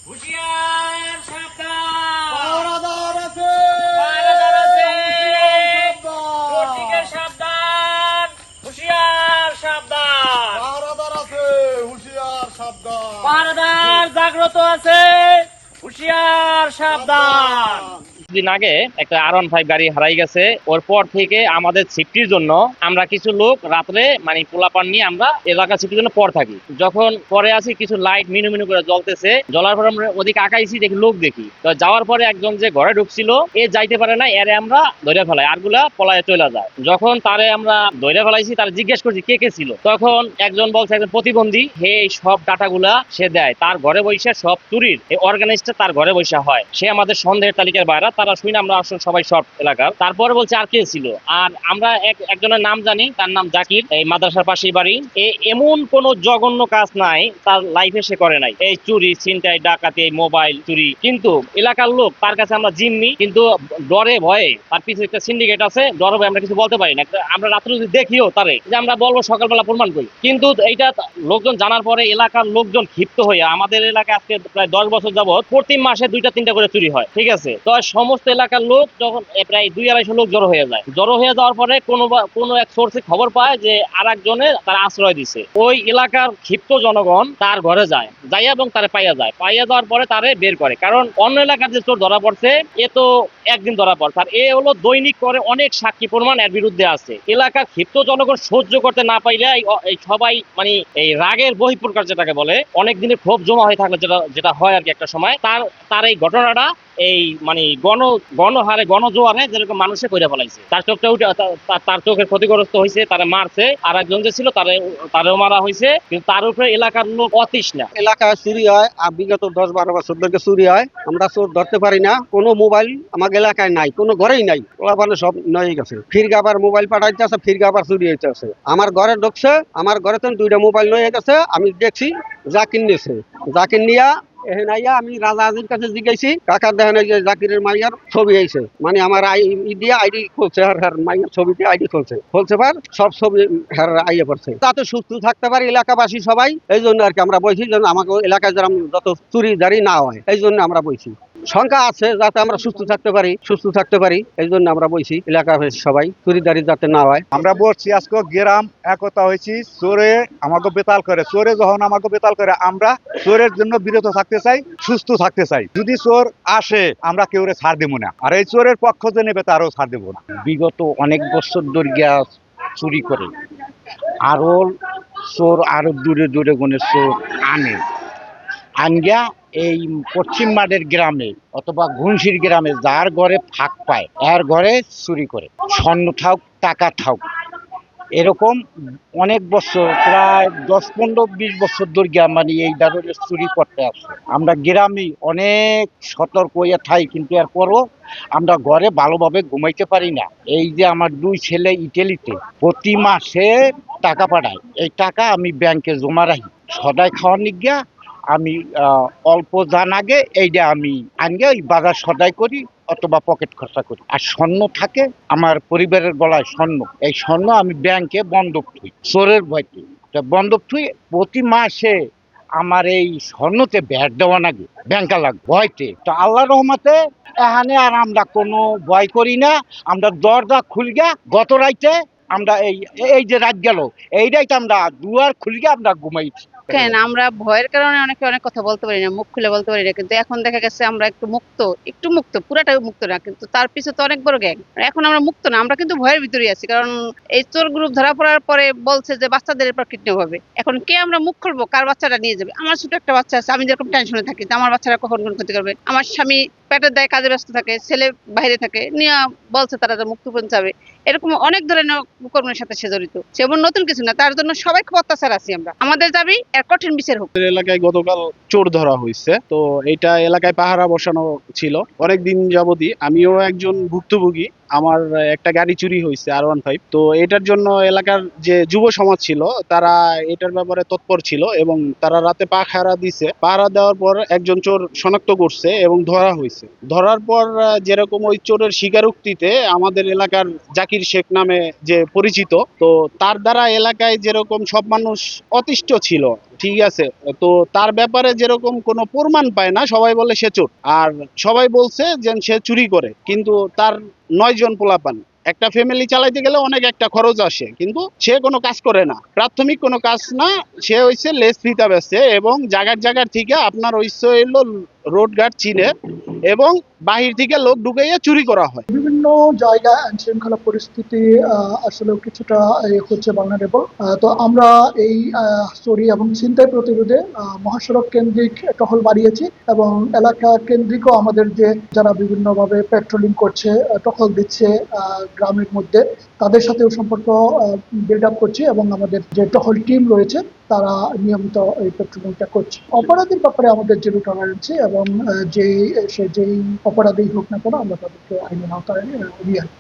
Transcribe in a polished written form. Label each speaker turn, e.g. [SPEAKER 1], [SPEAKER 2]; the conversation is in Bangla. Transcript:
[SPEAKER 1] হুঁশিয়ার সাবধান,
[SPEAKER 2] পাহারাদার আছে,
[SPEAKER 1] পাহারাদার আছে,
[SPEAKER 2] হুঁশিয়ার
[SPEAKER 1] চোর
[SPEAKER 2] সাবধান।
[SPEAKER 1] দিকে সাবধান, হুঁশিয়ার সাবধান,
[SPEAKER 2] পাহারাদার আছে, হুঁশিয়ার সাবধান।
[SPEAKER 1] পাহারাদার জাগ্রত আছে, হুঁশিয়ার সাবধান। দিন আগে একটা R15 গাড়ি হারাই গেছে। ওর পর থেকে আমাদের সেফটির জন্য আমরা কিছু লোক রাত্রে মানে পোলাপান নিয়ে আমরা এলাকা সেফটির জন্য পর থাকি। যখন পরে আসি কিছু লাইট মিনু মিনু করে জ্বলতেছে, জ্বলার পর আমরা ওদিকে আকাইছি, দেখি লোক দেখি। তো যাওয়ার পরে একজন যে ঘরে ঢুকছিল এ যাইতে পারে না, এরে আমরা ধরে ফেলাই, আরগুলা পলায় চলে যায়। যখন তারে আমরা ধরে ফেলাইছি, তারা জিজ্ঞেস করছি কে কে ছিল, তখন একজন বলছে একজন প্রতিবন্ধী, হে এই সব ডাটাগুলা সে দেয়, তার ঘরে বসে সব চুরির এই অর্গানাইজটা তার ঘরে বসে হয়। সে আমাদের সন্দেহের তালিকার বাইরে, তারা শুনে আমরা আসলে সবাই সব এলাকার। তারপরে বলছে আর কে ছিল, আর আমরা একজনের নাম জানি, তার নাম জাকির, এই মাদ্রাসার পাশেই বাড়ি। এমন কোন জঘন্য কাজ নাই তার লাইফে সে করে নাই, এই চুরি ছিনতাই ডাকাতি মোবাইল চুরি। কিন্তু এলাকার লোক তার কাছে আমরা জিম্মি, কিন্তু ডরে ভয়ে তার পিছনে একটা সিন্ডিকেট আছে, ডরে ভয়ে আমরা কিছু বলতে পারি না। আমরা রাত্রে যদি দেখিও তারে যে আমরা বলবো সকালবেলা প্রমাণ করি, কিন্তু এইটা লোকজন জানার পরে এলাকার লোকজন ক্ষিপ্ত হয়ে, আমাদের এলাকায় আজকে প্রায় 10 বছর যাবত প্রতি মাসে 2টা 3টা করে চুরি হয়, ঠিক আছে। তো সমস্ত এলাকার লোক যখন প্রায় 200-250 লোক জড়ো হয়ে যায়, জড়ো হয়ে যাওয়ার পরে কোনো এক সোর্সে খবর পায় যে আর একজনে তার আশ্রয় দিছে। ওই এলাকার ক্ষিপ্ত জনগণ তার ঘরে যায়, যাই এবং তারে পাইয়া যায়, পাইয়া যাওয়ার পরে তারে বের করে, কারণ অন্য এলাকার যে চোর ধরা পড়ছে এ তো একদিন ধরা পড়ছে, আর এ হলো দৈনিক করে অনেক সাক্ষী প্রমাণ এর বিরুদ্ধে আছে। এলাকার ক্ষিপ্ত জনগণ সহ্য করতে না পাইলে এই সবাই মানে এই রাগের বহিঃপ্রকাশ যেটাকে বলে, অনেক দিনের ক্ষোভ জমা হয়ে থাকলে যেটা হয় আর কি, একটা সময় তার এই ঘটনাটা এই মানে গণহারে গণজোয়ারে যেরকম মানুষে কইরা ফেলাইছে, তার চোখটা উঠে তার চোখের ক্ষতিগ্রস্ত হয়েছে, তারে মারছে, আর একজন যে ছিল তারেও মারা হয়েছে, কিন্তু তার উপরে এলাকার লোক অতৃষ্ণা।
[SPEAKER 3] এলাকায় চুরি হয়, আর বিগত 10-12 বছর ধরে চুরি হয়। আমরা চোর ধরতে পারি না। কোনো মোবাইল আমার এলাকায় নাই, কোনো ঘরেই নাই, ওলাপানে সব নয়ে গেছে। ফিরগা আবার মোবাইল পাঠাইতে আছে, ফিরগা আবার চুরি হইতে আছে। আমার ঘরে ঢুকছে, আমার ঘরে তো 2টা মোবাইল নয়ে গেছে। আমি দেখছি জাকির নিয়েছে, জাকির নিয়া এহেন আইয়া আমি রাজা আজির কাছে জিজ্ঞাসি, কাকার দেখেন এই যে জাকিরের মাইয়ার ছবি আইছে, মানে আমার দিয়ে আইডি খুলছে, আর মাইয়ার ছবিতে আইডি খুলছে পার সব ছবি আইয়া পড়ছে। তাতে সুস্থ থাকতে পারি এলাকাবাসী সবাই, এই জন্য আর কি আমরা বলছি যেন আমাকে এলাকায় যেন যত চুরি দাঁড়ি না হয়, এই জন্য আমরা বলছি। সংখ্যা আছে যাতে আমরা সুস্থ থাকতে পারি, এই জন্য আমরা বলছি এলাকাবাসী সবাই চুরিদারি যাতে না হয়।
[SPEAKER 4] আমরা বলছি আজকে গ্রাম একতা হয়েছি, চোরে আমাকে বেতাল করে, চোরে যখন আমাকে বেতাল করে আমরা চোরের জন্য বিরত থাকতে চাই, সুস্থ থাকতে চাই। যদি চোর আসে আমরা কেউ ছাড় দেবো না, আর এই চোরের পক্ষ যে নেবে তারও ছাড় দেবো না।
[SPEAKER 3] বিগত অনেক বছর ধরে চুরি করে, আরো চোর আরো দূরে দূরে গুণে চোর আনগিয়া এই পশ্চিম মাঠের গ্রামে অথবা ঘুনশির গ্রামে যার ঘরে ফাঁক পায় এর ঘরে চুরি করে, স্বর্ণ থাক টাকা থাক। এরকম অনেক বছর, প্রায় 10-15-20 বছর ধরে মানে এই ধরনের চুরি করতে আসছে। আমরা গ্রামে অনেক সতর্ক হয়ে থাই, কিন্তু এরপরও আমরা ঘরে ভালোভাবে ঘুমাইতে পারি না। এই যে আমার 2 ছেলে ইটালিতে প্রতি মাসে টাকা পাঠায়, এই টাকা আমি ব্যাংকে জমা রাখি, সদাই খাওয়ার নিগিয়া আমি অল্প জান আগে এইটা আমি আনগে ওই বাজার সদাই করি অথবা পকেট খরচা করি। আর স্বর্ণ থাকে আমার পরিবারের গলায়, স্বর্ণ, এই স্বর্ণ আমি ব্যাংকে বন্ধক থুই, চোরের ভয়তে বন্ধক থুই। প্রতি মাসে আমার এই স্বর্ণতে ভ্যাট দেওয়া লাগে, ব্যাংকা লাগে ভয়তে। তো আল্লাহ রহমতে এখানে আর আমরা কোনো ভয় করি না। আমরা দরজা খুলগা গত রাইতে আমরা এই যে রাত গেল, এই রাইতে আমরা দুয়ার খুলগা আমরা ঘুমাইছি।
[SPEAKER 5] কেন আমরা ভয়ের কারণে অনেক কথা বলতে পারি না, মুখ খুলে বলতে পারি না, কিন্তু এখন দেখা গেছে আমরা একটু মুক্ত, পুরাটাই মুক্ত না, কিন্তু তার পিছনে তো অনেক বড় গ্যাং। এখন আমরা মুক্ত না, আমরা কিন্তু ভয়ের ভিতরেই আছি, কারণ এই চোর গ্রুপ ধরা পড়ার পরে বলছে যে বাচ্চাদের এরপর কিডন্যাপ হবে। এখন কে আমরা মুখ খুলবো, কার বাচ্চাটা নিয়ে যাবে? আমার ছোট একটা বাচ্চা আছে, আমি যেরকম টেনশনে থাকি যে আমার বাচ্চারা কখন কোন ক্ষতি করবে। আমার স্বামী পেটের দায়ে কাজে ব্যস্ত থাকে, ছেলে বাইরে থাকে, নিয়ে বলছে তারা যে মুক্তিপণ চাবে। এরকম অনেক ধরনের কর্মের সাথে সে জড়িত, সেমন নতুন কিছু না, তার জন্য সবাই খুব অত্যাচার আছি আমরা। আমাদের দাবি এর কঠিন বিচার হোক।
[SPEAKER 6] এলাকায় গতকাল চোর ধরা হয়েছে, তো এটা এলাকায় পাহারা বসানো ছিল অনেকদিন যাবতই। আমিও একজন ভুক্তভোগী, আমার একটা গাড়ি চুরি হয়েছে R15। তো এটার জন্য এলাকার যে যুব সমাজ ছিল তারা এটার ব্যাপারে তৎপর ছিল এবং তারা রাতে পাহারা দিছে। পাহারা দেওয়ার পর একজন চোর শনাক্ত করছে এবং ধরা হয়েছে। ধরার পর যেরকম ওই চোরের স্বীকারোক্তিতে আমাদের এলাকার জাকির শেখ নামে যে পরিচিত, তো তার দ্বারা এলাকায় যেরকম সব মানুষ অতিষ্ঠ ছিল, ঠিক আছে, তো তার ব্যাপারে যেরকম কোনো প্রমাণ পায় না, সবাই বলে সে চোর, আর সবাই বলছে যে সে চুরি করে, কিন্তু তার 9 জন পোলাপান, একটা ফ্যামিলি চালাইতে গেলে অনেক একটা খরচ আসে, কিন্তু সে কোনো কাজ করে না, প্রাথমিক কোনো কাজ না, সে হইছে লেস ফিতা বেচে এবং জায়গার জায়গার থেকে আপনার হইছে হইলো রোড গার্ড চিনে এবং বাহির থেকে লোক ঢুকাইয়া চুরি করা হয়।
[SPEAKER 7] বিভিন্ন জায়গায় আইন শৃঙ্খলা পরিস্থিতি আসলে কিছুটা হচ্ছে ভালনারেবল। তো আমরা এই চুরি এবং ছিনতাই প্রতিরোধে মহাসড়ক কেন্দ্রিক টহল বাড়িয়েছি এবং এলাকা কেন্দ্রিকও আমাদের যে যারা বিভিন্নভাবে পেট্রোলিং করছে, টহল দিচ্ছে গ্রামের মধ্যে, তাদের সাথেও সম্পর্ক বিল্ড আপ করছি এবং আমাদের যে টহল টিম রয়েছে তারা নিয়মিত এই পেট্রোলিংটা করছে। অপরাধীর ব্যাপারে আমাদের জিরো টলারেন্সি এবং যেই অপরাধী হোক না কেন আমরা তাদেরকে আইনের আওতায় নিয়ে আসি।